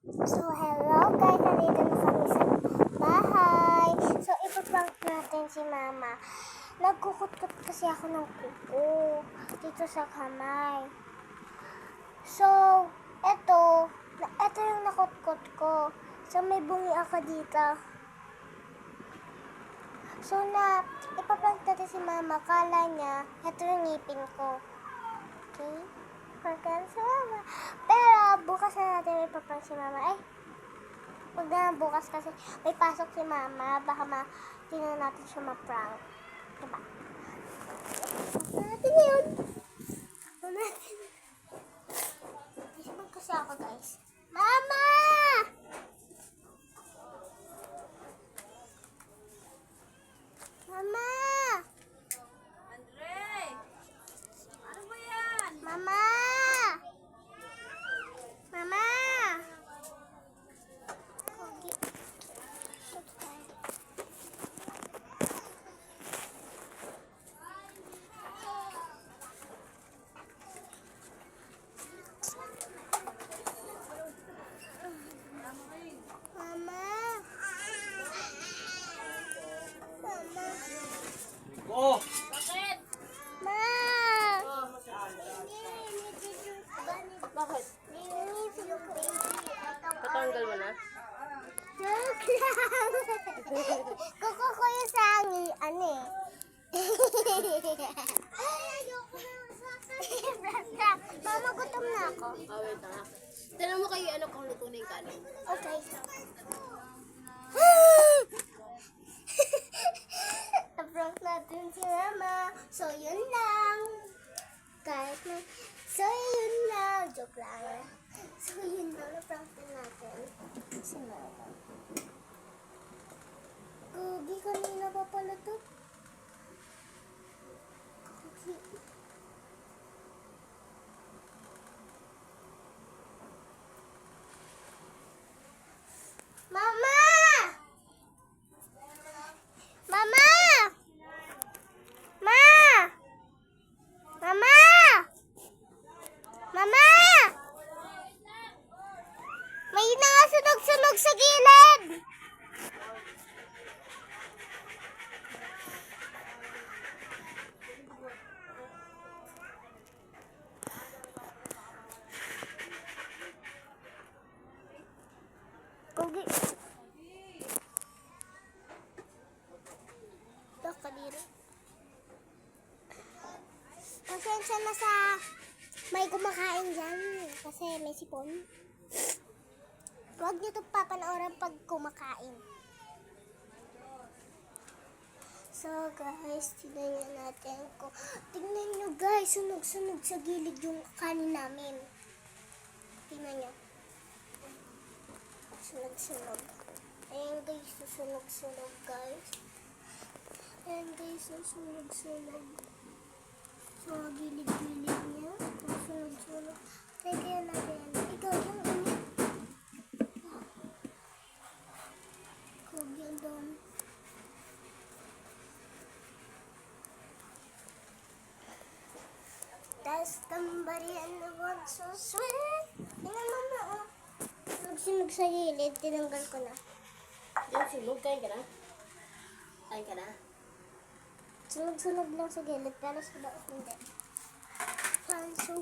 So, hello guys, nandito na kami sa bahay. So, ipaprank natin si mama. Nagkukutkot kasi ako ng kuko dito sa kamay. So, eto yung nakutkot ko. So, may bungi ako dito. So, ipaprank natin si mama. Kala niya, eto yung ngipin ko. Okay? Pagkaan si mama. Pero, bukas na natin ipaprank si mama. Huwag na lang bukas kasi may pasok si mama. Baka hindi na natin siya ma-prank. Diba? Huwag natin yun. Huwag natin. Isipag kasi ako, guys. Mama! Mama! Andre! Ano ba yan? Mama! Mama! Okay. Mama! Mama! Oh! Bakit? Ma! Bakit? Patanggal Patanggal mo na? Kuko ko yung sangi, ano eh. Mama, gutom na ako. Oh, wait na. Tanong mo kayo ano kung luto na yung kanin. Okay. Na-prank natin si Mama. So, yun lang. Kahit na. So, yun lang. Joke lang. So, yun lang. Na-prank din natin si Mama. Gugi, kanina pa pala to. Gugi. Mama! Mama! Ma! Mama! Mama! May nakasunog-sunog sa gilid! Gugi. Kadiri. Pasensya na sa may kumakain dyan kasi may sipon. Huwag niyo ito papanoorin pag kumakain. So guys, tignan natin ko. Tignan nyo guys, sunog-sunog sa gilid yung kanin namin. Tignan nyo. Sunog-sunog. Ayan guys, susunog-sunog guys. Ayan guys, susunog-sunog. So, gilid-gilid niya. Susunog-sunog. Teka natin. Ikaw yung ulit. Huwag yan doon. Tapos tambarian na wag so sweet. Tingnan mo na oh. Sunog sa gilid, tinanggal ko na. Yung sunog, kain ka na? Kain ka na? Sunog-sunog lang sa gilid, pero sa loob hindi. So sweet.